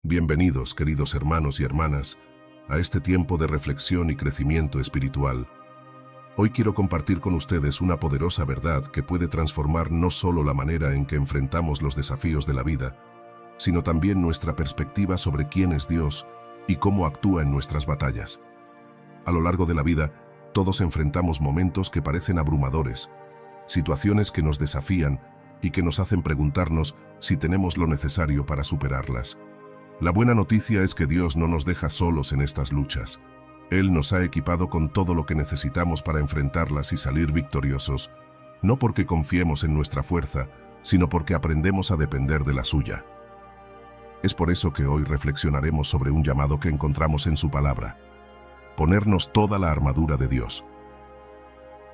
Bienvenidos, queridos hermanos y hermanas, a este tiempo de reflexión y crecimiento espiritual. Hoy quiero compartir con ustedes una poderosa verdad que puede transformar no solo la manera en que enfrentamos los desafíos de la vida, sino también nuestra perspectiva sobre quién es Dios y cómo actúa en nuestras batallas. A lo largo de la vida, todos enfrentamos momentos que parecen abrumadores, situaciones que nos desafían y que nos hacen preguntarnos si tenemos lo necesario para superarlas. La buena noticia es que Dios no nos deja solos en estas luchas. Él nos ha equipado con todo lo que necesitamos para enfrentarlas y salir victoriosos, no porque confiemos en nuestra fuerza, sino porque aprendemos a depender de la suya. Es por eso que hoy reflexionaremos sobre un llamado que encontramos en su palabra: ponernos toda la armadura de Dios.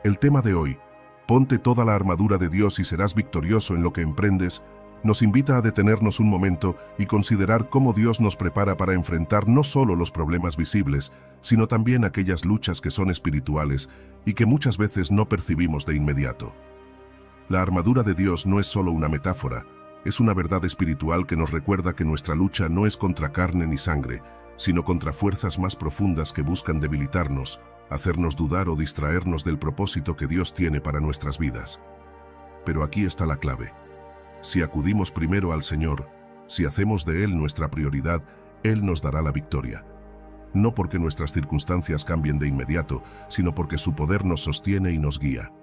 El tema de hoy, ponte toda la armadura de Dios y serás victorioso en lo que emprendes, nos invita a detenernos un momento y considerar cómo Dios nos prepara para enfrentar no solo los problemas visibles, sino también aquellas luchas que son espirituales y que muchas veces no percibimos de inmediato. La armadura de Dios no es solo una metáfora, es una verdad espiritual que nos recuerda que nuestra lucha no es contra carne ni sangre, sino contra fuerzas más profundas que buscan debilitarnos, hacernos dudar o distraernos del propósito que Dios tiene para nuestras vidas. Pero aquí está la clave. Si acudimos primero al Señor, si hacemos de Él nuestra prioridad, Él nos dará la victoria. No porque nuestras circunstancias cambien de inmediato, sino porque su poder nos sostiene y nos guía.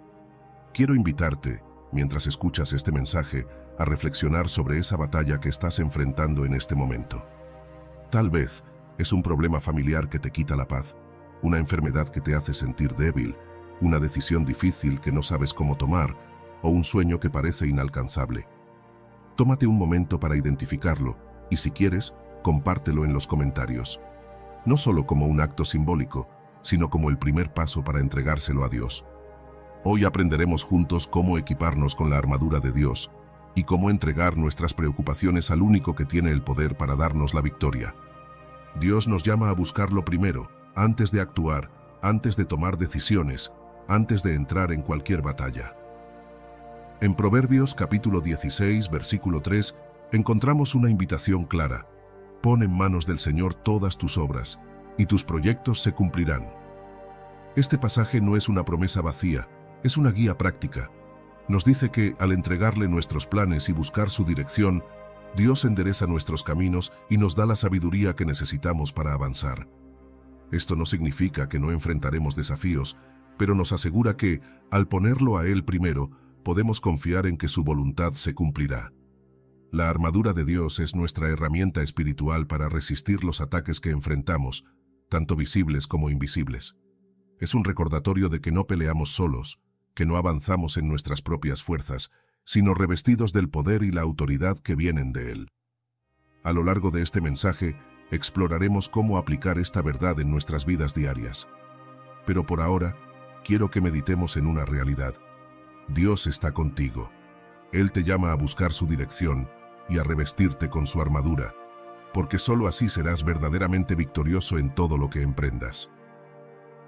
Quiero invitarte, mientras escuchas este mensaje, a reflexionar sobre esa batalla que estás enfrentando en este momento. Tal vez es un problema familiar que te quita la paz, una enfermedad que te hace sentir débil, una decisión difícil que no sabes cómo tomar, o un sueño que parece inalcanzable. Tómate un momento para identificarlo y, si quieres, compártelo en los comentarios. No solo como un acto simbólico, sino como el primer paso para entregárselo a Dios. Hoy aprenderemos juntos cómo equiparnos con la armadura de Dios y cómo entregar nuestras preocupaciones al único que tiene el poder para darnos la victoria. Dios nos llama a buscarlo primero, antes de actuar, antes de tomar decisiones, antes de entrar en cualquier batalla. En Proverbios capítulo 16, versículo 3, encontramos una invitación clara: pon en manos del Señor todas tus obras, y tus proyectos se cumplirán. Este pasaje no es una promesa vacía, es una guía práctica. Nos dice que, al entregarle nuestros planes y buscar su dirección, Dios endereza nuestros caminos y nos da la sabiduría que necesitamos para avanzar. Esto no significa que no enfrentaremos desafíos, pero nos asegura que, al ponerlo a Él primero, podemos confiar en que su voluntad se cumplirá. La armadura de Dios es nuestra herramienta espiritual para resistir los ataques que enfrentamos, tanto visibles como invisibles. Es un recordatorio de que no peleamos solos, que no avanzamos en nuestras propias fuerzas, sino revestidos del poder y la autoridad que vienen de Él. A lo largo de este mensaje, exploraremos cómo aplicar esta verdad en nuestras vidas diarias. Pero por ahora, quiero que meditemos en una realidad. Dios está contigo. Él te llama a buscar su dirección y a revestirte con su armadura, porque sólo así serás verdaderamente victorioso en todo lo que emprendas.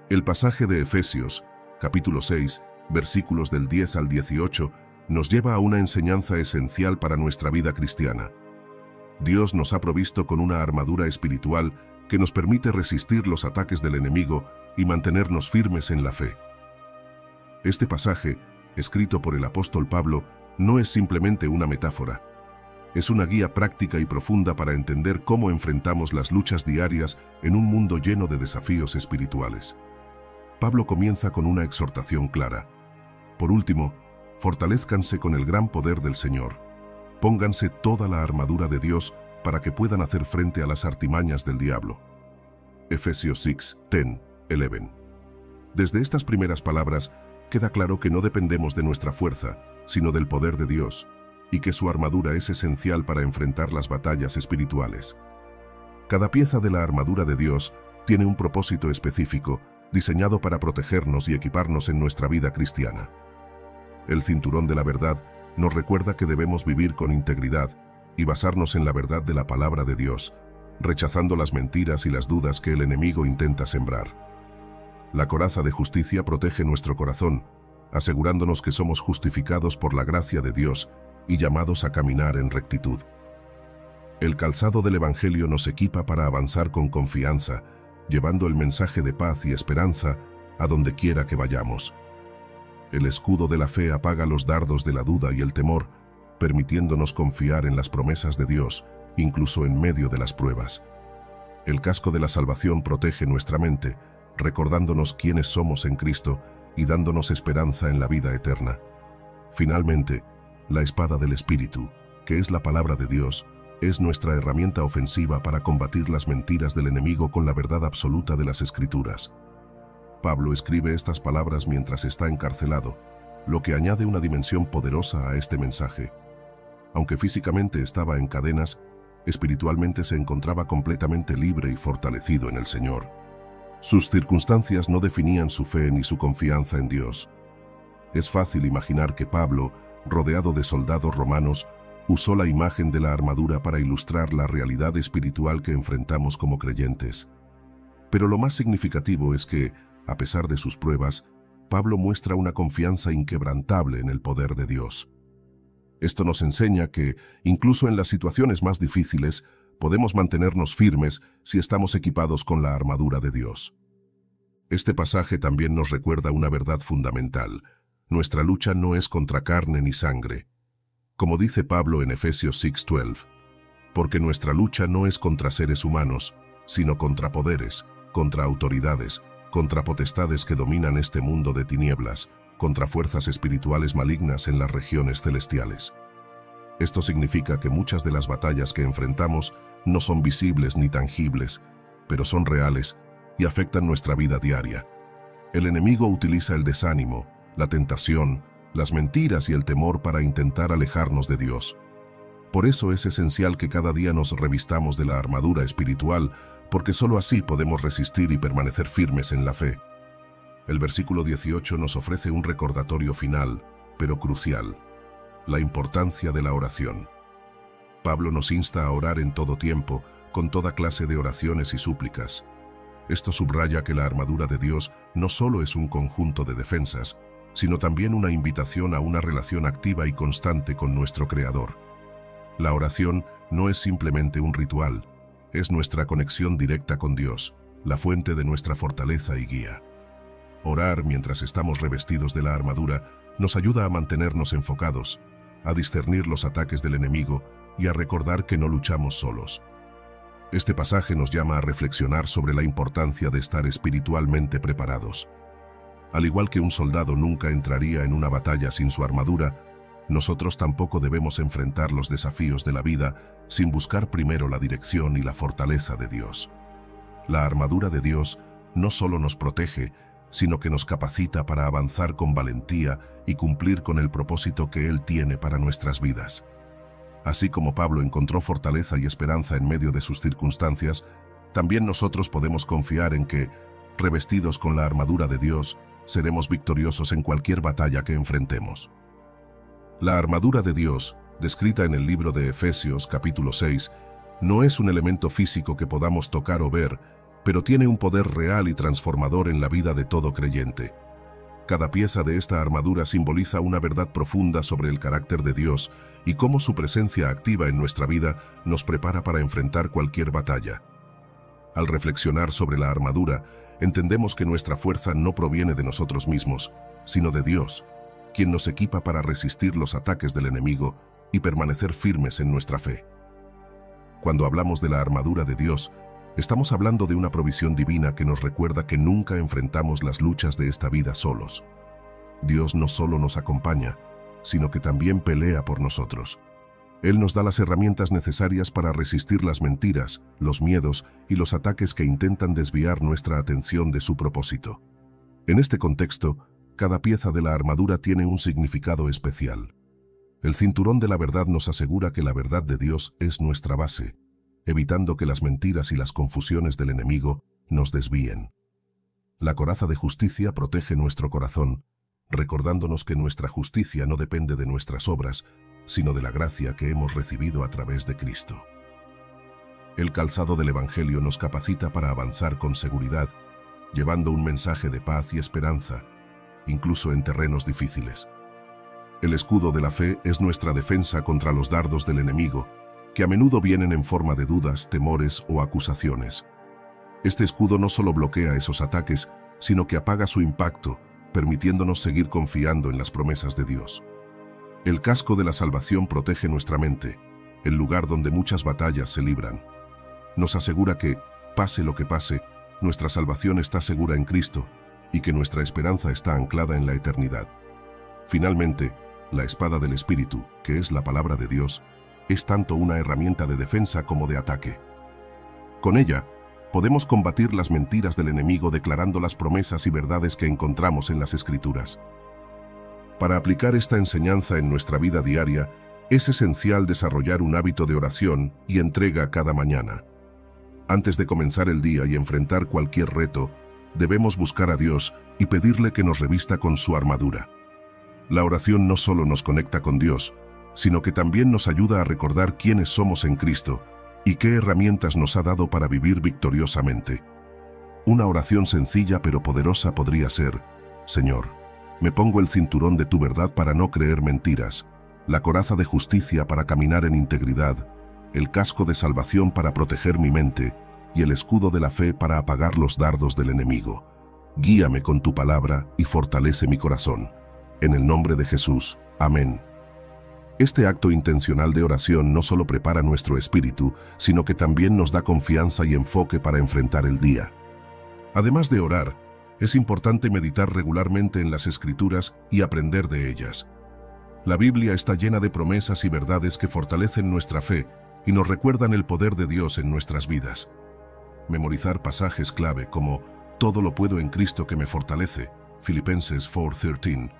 El pasaje de Efesios, capítulo 6, versículos del 10 al 18, nos lleva a una enseñanza esencial para nuestra vida cristiana. Dios nos ha provisto con una armadura espiritual que nos permite resistir los ataques del enemigo y mantenernos firmes en la fe. Este pasaje, escrito por el apóstol Pablo, no es simplemente una metáfora. Es una guía práctica y profunda para entender cómo enfrentamos las luchas diarias en un mundo lleno de desafíos espirituales. Pablo comienza con una exhortación clara. Por último, fortalézcanse con el gran poder del Señor. Pónganse toda la armadura de Dios para que puedan hacer frente a las artimañas del diablo. Efesios 6, 10, 11. Desde estas primeras palabras, queda claro que no dependemos de nuestra fuerza, sino del poder de Dios, y que su armadura es esencial para enfrentar las batallas espirituales. Cada pieza de la armadura de Dios tiene un propósito específico, diseñado para protegernos y equiparnos en nuestra vida cristiana. El cinturón de la verdad nos recuerda que debemos vivir con integridad y basarnos en la verdad de la palabra de Dios, rechazando las mentiras y las dudas que el enemigo intenta sembrar. La coraza de justicia protege nuestro corazón, asegurándonos que somos justificados por la gracia de Dios y llamados a caminar en rectitud. El calzado del Evangelio nos equipa para avanzar con confianza, llevando el mensaje de paz y esperanza a donde quiera que vayamos. El escudo de la fe apaga los dardos de la duda y el temor, permitiéndonos confiar en las promesas de Dios, incluso en medio de las pruebas. El casco de la salvación protege nuestra mente, recordándonos quiénes somos en Cristo y dándonos esperanza en la vida eterna. Finalmente, la espada del Espíritu, que es la palabra de Dios, es nuestra herramienta ofensiva para combatir las mentiras del enemigo con la verdad absoluta de las Escrituras. Pablo escribe estas palabras mientras está encarcelado, lo que añade una dimensión poderosa a este mensaje. Aunque físicamente estaba en cadenas, espiritualmente se encontraba completamente libre y fortalecido en el Señor. Sus circunstancias no definían su fe ni su confianza en Dios. Es fácil imaginar que Pablo, rodeado de soldados romanos, usó la imagen de la armadura para ilustrar la realidad espiritual que enfrentamos como creyentes. Pero lo más significativo es que, a pesar de sus pruebas, Pablo muestra una confianza inquebrantable en el poder de Dios. Esto nos enseña que, incluso en las situaciones más difíciles, podemos mantenernos firmes si estamos equipados con la armadura de Dios. Este pasaje también nos recuerda una verdad fundamental. Nuestra lucha no es contra carne ni sangre. Como dice Pablo en Efesios 6:12, porque nuestra lucha no es contra seres humanos, sino contra poderes, contra autoridades, contra potestades que dominan este mundo de tinieblas, contra fuerzas espirituales malignas en las regiones celestiales. Esto significa que muchas de las batallas que enfrentamos no son visibles ni tangibles, pero son reales y afectan nuestra vida diaria. El enemigo utiliza el desánimo, la tentación, las mentiras y el temor para intentar alejarnos de Dios. Por eso es esencial que cada día nos revistamos de la armadura espiritual, porque sólo así podemos resistir y permanecer firmes en la fe. El versículo 18 nos ofrece un recordatorio final, pero crucial: la importancia de la oración. Pablo nos insta a orar en todo tiempo, con toda clase de oraciones y súplicas. Esto subraya que la armadura de Dios no solo es un conjunto de defensas, sino también una invitación a una relación activa y constante con nuestro Creador. La oración no es simplemente un ritual, es nuestra conexión directa con Dios, la fuente de nuestra fortaleza y guía. Orar mientras estamos revestidos de la armadura nos ayuda a mantenernos enfocados, a discernir los ataques del enemigo y a recordar que no luchamos solos. Este pasaje nos llama a reflexionar sobre la importancia de estar espiritualmente preparados. Al igual que un soldado nunca entraría en una batalla sin su armadura, nosotros tampoco debemos enfrentar los desafíos de la vida sin buscar primero la dirección y la fortaleza de Dios. La armadura de Dios no solo nos protege, sino que nos capacita para avanzar con valentía y cumplir con el propósito que Él tiene para nuestras vidas. Así como Pablo encontró fortaleza y esperanza en medio de sus circunstancias, también nosotros podemos confiar en que, revestidos con la armadura de Dios, seremos victoriosos en cualquier batalla que enfrentemos. La armadura de Dios, descrita en el libro de Efesios capítulo 6, no es un elemento físico que podamos tocar o ver, pero tiene un poder real y transformador en la vida de todo creyente. Cada pieza de esta armadura simboliza una verdad profunda sobre el carácter de Dios y cómo su presencia activa en nuestra vida nos prepara para enfrentar cualquier batalla. Al reflexionar sobre la armadura, entendemos que nuestra fuerza no proviene de nosotros mismos, sino de Dios, quien nos equipa para resistir los ataques del enemigo y permanecer firmes en nuestra fe. Cuando hablamos de la armadura de Dios, estamos hablando de una provisión divina que nos recuerda que nunca enfrentamos las luchas de esta vida solos. Dios no solo nos acompaña, sino que también pelea por nosotros. Él nos da las herramientas necesarias para resistir las mentiras, los miedos y los ataques que intentan desviar nuestra atención de su propósito. En este contexto, cada pieza de la armadura tiene un significado especial. El cinturón de la verdad nos asegura que la verdad de Dios es nuestra base, evitando que las mentiras y las confusiones del enemigo nos desvíen. La coraza de justicia protege nuestro corazón, recordándonos que nuestra justicia no depende de nuestras obras, sino de la gracia que hemos recibido a través de Cristo. El calzado del Evangelio nos capacita para avanzar con seguridad, llevando un mensaje de paz y esperanza, incluso en terrenos difíciles. El escudo de la fe es nuestra defensa contra los dardos del enemigo, que a menudo vienen en forma de dudas, temores o acusaciones. Este escudo no solo bloquea esos ataques, sino que apaga su impacto, permitiéndonos seguir confiando en las promesas de Dios. El casco de la salvación protege nuestra mente, el lugar donde muchas batallas se libran. Nos asegura que, pase lo que pase, nuestra salvación está segura en Cristo y que nuestra esperanza está anclada en la eternidad. Finalmente, la espada del Espíritu, que es la palabra de Dios, es tanto una herramienta de defensa como de ataque. Con ella, podemos combatir las mentiras del enemigo declarando las promesas y verdades que encontramos en las Escrituras. Para aplicar esta enseñanza en nuestra vida diaria, es esencial desarrollar un hábito de oración y entrega cada mañana. Antes de comenzar el día y enfrentar cualquier reto, debemos buscar a Dios y pedirle que nos revista con su armadura. La oración no solo nos conecta con Dios, sino que también nos ayuda a recordar quiénes somos en Cristo y qué herramientas nos ha dado para vivir victoriosamente. Una oración sencilla pero poderosa podría ser: Señor, me pongo el cinturón de tu verdad para no creer mentiras, la coraza de justicia para caminar en integridad, el casco de salvación para proteger mi mente y el escudo de la fe para apagar los dardos del enemigo. Guíame con tu palabra y fortalece mi corazón. En el nombre de Jesús. Amén. Este acto intencional de oración no solo prepara nuestro espíritu, sino que también nos da confianza y enfoque para enfrentar el día. Además de orar, es importante meditar regularmente en las Escrituras y aprender de ellas. La Biblia está llena de promesas y verdades que fortalecen nuestra fe y nos recuerdan el poder de Dios en nuestras vidas. Memorizar pasajes clave como «Todo lo puedo en Cristo que me fortalece», Filipenses 4:13,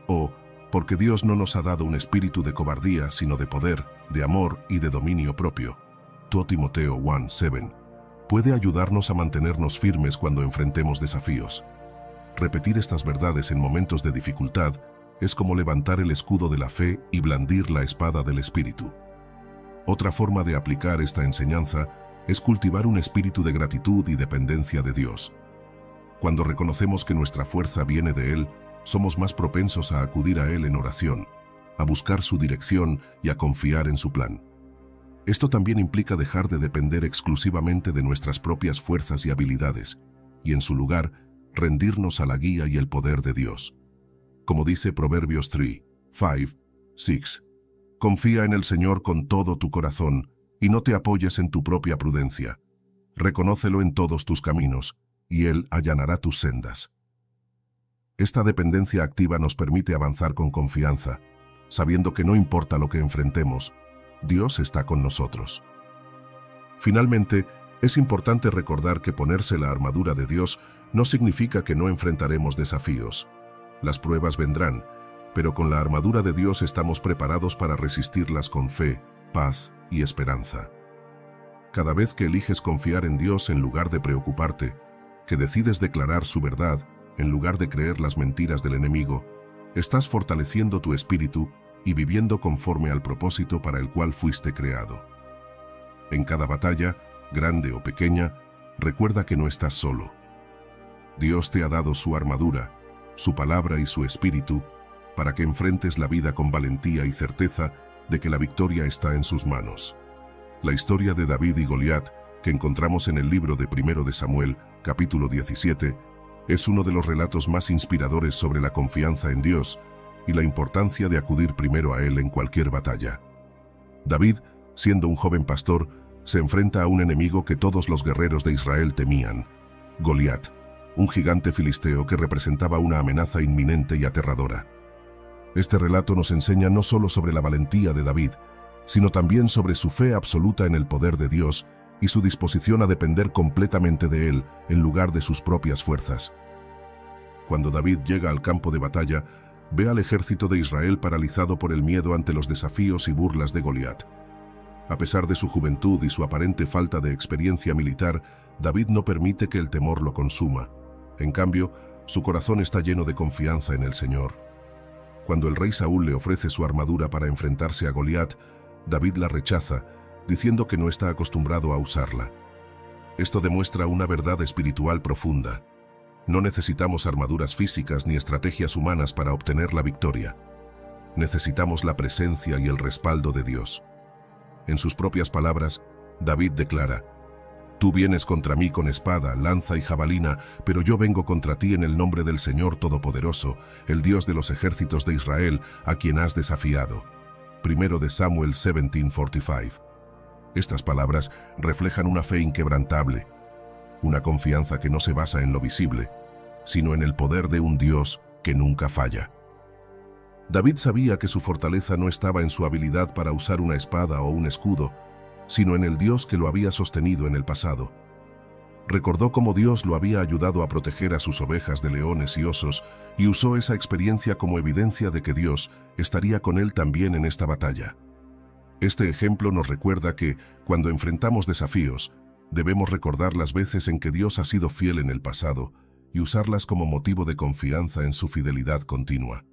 o «Porque Dios no nos ha dado un espíritu de cobardía, sino de poder, de amor y de dominio propio», 2 Timoteo 1:7, puede ayudarnos a mantenernos firmes cuando enfrentemos desafíos. Repetir estas verdades en momentos de dificultad es como levantar el escudo de la fe y blandir la espada del Espíritu. Otra forma de aplicar esta enseñanza es cultivar un espíritu de gratitud y dependencia de Dios. Cuando reconocemos que nuestra fuerza viene de Él, somos más propensos a acudir a Él en oración, a buscar su dirección y a confiar en su plan. Esto también implica dejar de depender exclusivamente de nuestras propias fuerzas y habilidades, y en su lugar, rendirnos a la guía y el poder de Dios. Como dice Proverbios 3:5-6, confía en el Señor con todo tu corazón y no te apoyes en tu propia prudencia. Reconócelo en todos tus caminos, y Él allanará tus sendas. Esta dependencia activa nos permite avanzar con confianza, sabiendo que no importa lo que enfrentemos, Dios está con nosotros. Finalmente, es importante recordar que ponerse la armadura de Dios no significa que no enfrentaremos desafíos. Las pruebas vendrán, pero con la armadura de Dios estamos preparados para resistirlas con fe, paz y esperanza. Cada vez que eliges confiar en Dios en lugar de preocuparte, que decides declarar su verdad en lugar de creer las mentiras del enemigo, estás fortaleciendo tu espíritu y viviendo conforme al propósito para el cual fuiste creado. En cada batalla, grande o pequeña, recuerda que no estás solo. Dios te ha dado su armadura, su palabra y su espíritu, para que enfrentes la vida con valentía y certeza de que la victoria está en sus manos. La historia de David y Goliat, que encontramos en el libro de 1 de Samuel, capítulo 17, es uno de los relatos más inspiradores sobre la confianza en Dios y la importancia de acudir primero a Él en cualquier batalla. David, siendo un joven pastor, se enfrenta a un enemigo que todos los guerreros de Israel temían: Goliat, un gigante filisteo que representaba una amenaza inminente y aterradora. Este relato nos enseña no solo sobre la valentía de David, sino también sobre su fe absoluta en el poder de Dios y su disposición a depender completamente de Él en lugar de sus propias fuerzas. Cuando David llega al campo de batalla, ve al ejército de Israel paralizado por el miedo ante los desafíos y burlas de Goliat. A pesar de su juventud y su aparente falta de experiencia militar, David no permite que el temor lo consuma. En cambio, su corazón está lleno de confianza en el Señor. Cuando el rey Saúl le ofrece su armadura para enfrentarse a Goliat, David la rechaza, diciendo que no está acostumbrado a usarla. Esto demuestra una verdad espiritual profunda. No necesitamos armaduras físicas ni estrategias humanas para obtener la victoria. Necesitamos la presencia y el respaldo de Dios. En sus propias palabras, David declara: «Tú vienes contra mí con espada, lanza y jabalina, pero yo vengo contra ti en el nombre del Señor Todopoderoso, el Dios de los ejércitos de Israel, a quien has desafiado». Primero de Samuel 17:45. Estas palabras reflejan una fe inquebrantable, una confianza que no se basa en lo visible, sino en el poder de un Dios que nunca falla. David sabía que su fortaleza no estaba en su habilidad para usar una espada o un escudo, sino en el Dios que lo había sostenido en el pasado. Recordó cómo Dios lo había ayudado a proteger a sus ovejas de leones y osos, y usó esa experiencia como evidencia de que Dios estaría con él también en esta batalla. Este ejemplo nos recuerda que, cuando enfrentamos desafíos, debemos recordar las veces en que Dios ha sido fiel en el pasado y usarlas como motivo de confianza en su fidelidad continua.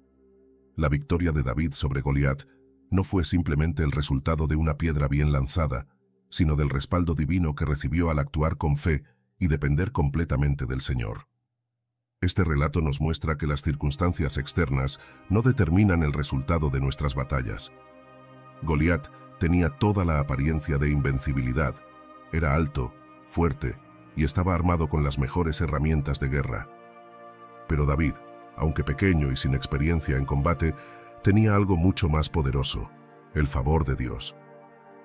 La victoria de David sobre Goliat no fue simplemente el resultado de una piedra bien lanzada, sino del respaldo divino que recibió al actuar con fe y depender completamente del Señor. Este relato nos muestra que las circunstancias externas no determinan el resultado de nuestras batallas. Goliat tenía toda la apariencia de invencibilidad, era alto, fuerte y estaba armado con las mejores herramientas de guerra. Pero David, aunque pequeño y sin experiencia en combate, tenía algo mucho más poderoso: el favor de Dios.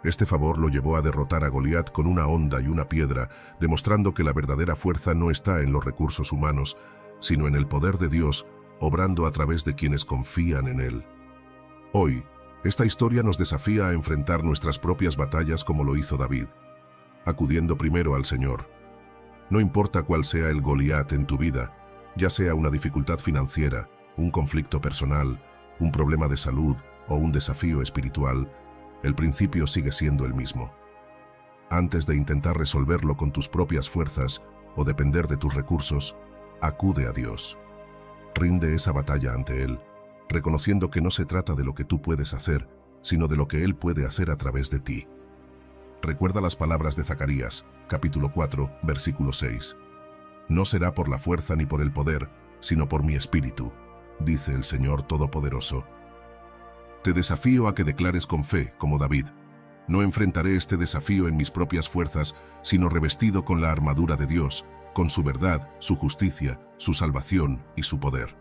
Este favor lo llevó a derrotar a Goliat con una honda y una piedra, demostrando que la verdadera fuerza no está en los recursos humanos, sino en el poder de Dios, obrando a través de quienes confían en Él. Hoy, esta historia nos desafía a enfrentar nuestras propias batallas como lo hizo David, acudiendo primero al Señor. No importa cuál sea el Goliat en tu vida, ya sea una dificultad financiera, un conflicto personal, un problema de salud o un desafío espiritual, el principio sigue siendo el mismo. Antes de intentar resolverlo con tus propias fuerzas o depender de tus recursos, acude a Dios. Rinde esa batalla ante Él, reconociendo que no se trata de lo que tú puedes hacer, sino de lo que Él puede hacer a través de ti. Recuerda las palabras de Zacarías, capítulo 4, versículo 6. «No será por la fuerza ni por el poder, sino por mi espíritu, dice el Señor Todopoderoso». Te desafío a que declares con fe, como David: «No enfrentaré este desafío en mis propias fuerzas, sino revestido con la armadura de Dios, con su verdad, su justicia, su salvación y su poder».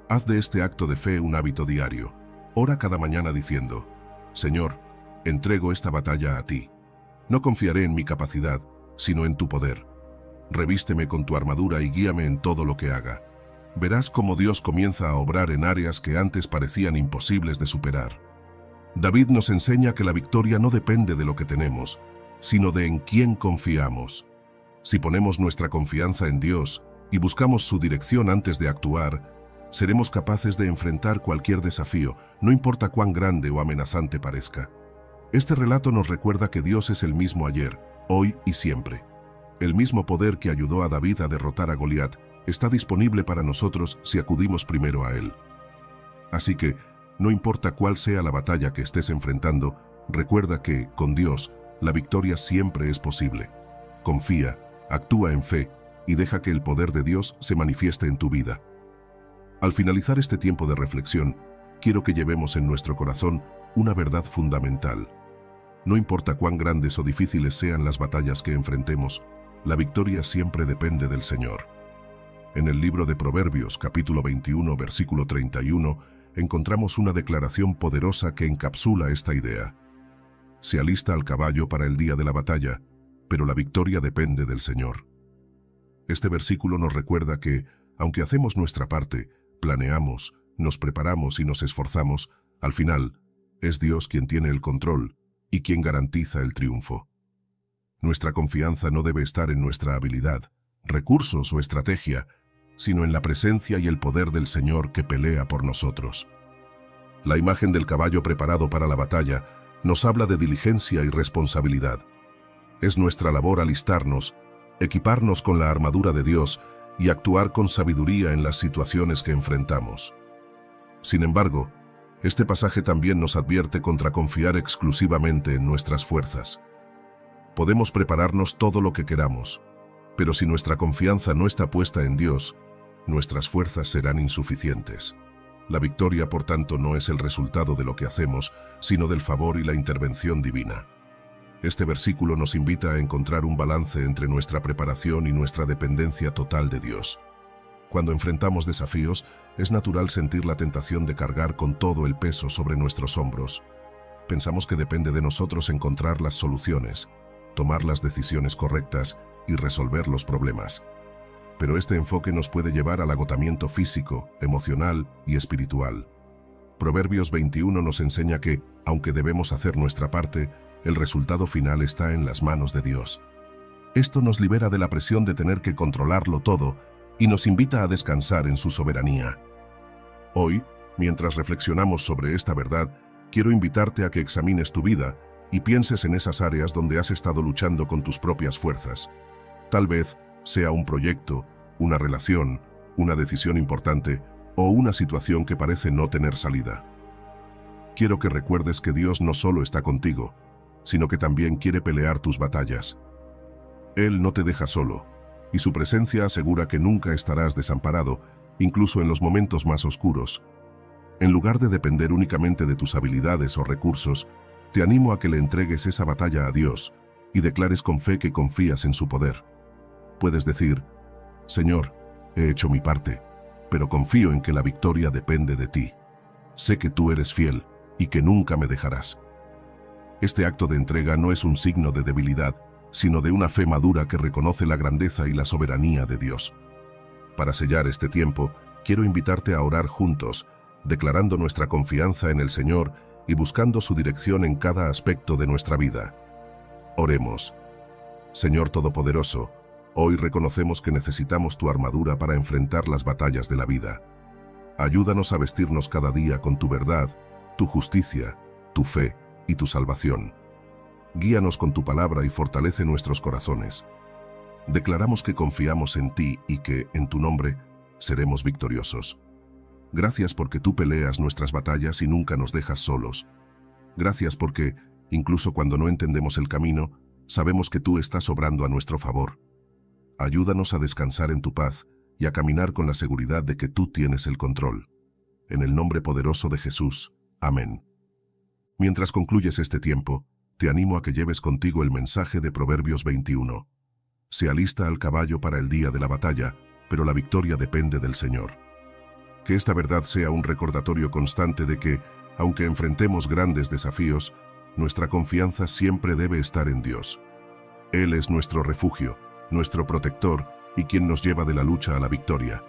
Haz de este acto de fe un hábito diario. Ora cada mañana diciendo: «Señor, entrego esta batalla a ti. No confiaré en mi capacidad, sino en tu poder. Revísteme con tu armadura y guíame en todo lo que haga». Verás cómo Dios comienza a obrar en áreas que antes parecían imposibles de superar. David nos enseña que la victoria no depende de lo que tenemos, sino de en quién confiamos. Si ponemos nuestra confianza en Dios y buscamos su dirección antes de actuar, seremos capaces de enfrentar cualquier desafío, no importa cuán grande o amenazante parezca. Este relato nos recuerda que Dios es el mismo ayer, hoy y siempre. El mismo poder que ayudó a David a derrotar a Goliat está disponible para nosotros si acudimos primero a Él. Así que, no importa cuál sea la batalla que estés enfrentando, recuerda que, con Dios, la victoria siempre es posible. Confía, actúa en fe y deja que el poder de Dios se manifieste en tu vida. Al finalizar este tiempo de reflexión, quiero que llevemos en nuestro corazón una verdad fundamental. No importa cuán grandes o difíciles sean las batallas que enfrentemos, la victoria siempre depende del Señor. En el libro de Proverbios, capítulo 21, versículo 31, encontramos una declaración poderosa que encapsula esta idea. Se alista al caballo para el día de la batalla, pero la victoria depende del Señor. Este versículo nos recuerda que, aunque hacemos nuestra parte, planeamos, nos preparamos y nos esforzamos, al final, es Dios quien tiene el control y quien garantiza el triunfo. Nuestra confianza no debe estar en nuestra habilidad, recursos o estrategia, sino en la presencia y el poder del Señor que pelea por nosotros. La imagen del caballo preparado para la batalla nos habla de diligencia y responsabilidad. Es nuestra labor alistarnos, equiparnos con la armadura de Dios y actuar con sabiduría en las situaciones que enfrentamos. Sin embargo, este pasaje también nos advierte contra confiar exclusivamente en nuestras fuerzas. Podemos prepararnos todo lo que queramos, pero si nuestra confianza no está puesta en Dios, nuestras fuerzas serán insuficientes. La victoria, por tanto, no es el resultado de lo que hacemos, sino del favor y la intervención divina. Este versículo nos invita a encontrar un balance entre nuestra preparación y nuestra dependencia total de Dios. Cuando enfrentamos desafíos, es natural sentir la tentación de cargar con todo el peso sobre nuestros hombros. Pensamos que depende de nosotros encontrar las soluciones, tomar las decisiones correctas y resolver los problemas. Pero este enfoque nos puede llevar al agotamiento físico, emocional y espiritual. Proverbios 21 nos enseña que, aunque debemos hacer nuestra parte, el resultado final está en las manos de Dios. Esto nos libera de la presión de tener que controlarlo todo y nos invita a descansar en su soberanía. Hoy, mientras reflexionamos sobre esta verdad, quiero invitarte a que examines tu vida y pienses en esas áreas donde has estado luchando con tus propias fuerzas. Tal vez sea un proyecto, una relación, una decisión importante o una situación que parece no tener salida. Quiero que recuerdes que Dios no solo está contigo, sino que también quiere pelear tus batallas. Él no te deja solo, y su presencia asegura que nunca estarás desamparado, incluso en los momentos más oscuros. En lugar de depender únicamente de tus habilidades o recursos, te animo a que le entregues esa batalla a Dios y declares con fe que confías en su poder. Puedes decir: Señor, he hecho mi parte, pero confío en que la victoria depende de ti. Sé que tú eres fiel y que nunca me dejarás. Este acto de entrega no es un signo de debilidad, sino de una fe madura que reconoce la grandeza y la soberanía de Dios. Para sellar este tiempo, quiero invitarte a orar juntos, declarando nuestra confianza en el Señor y buscando su dirección en cada aspecto de nuestra vida. Oremos. Señor Todopoderoso, hoy reconocemos que necesitamos tu armadura para enfrentar las batallas de la vida. Ayúdanos a vestirnos cada día con tu verdad, tu justicia, tu fe y tu salvación. Guíanos con tu palabra y fortalece nuestros corazones. Declaramos que confiamos en ti y que, en tu nombre, seremos victoriosos. Gracias porque tú peleas nuestras batallas y nunca nos dejas solos. Gracias porque, incluso cuando no entendemos el camino, sabemos que tú estás obrando a nuestro favor. Ayúdanos a descansar en tu paz y a caminar con la seguridad de que tú tienes el control. En el nombre poderoso de Jesús. Amén. Mientras concluyes este tiempo, te animo a que lleves contigo el mensaje de Proverbios 21. Se alista al caballo para el día de la batalla, pero la victoria depende del Señor. Que esta verdad sea un recordatorio constante de que, aunque enfrentemos grandes desafíos, nuestra confianza siempre debe estar en Dios. Él es nuestro refugio, nuestro protector y quien nos lleva de la lucha a la victoria.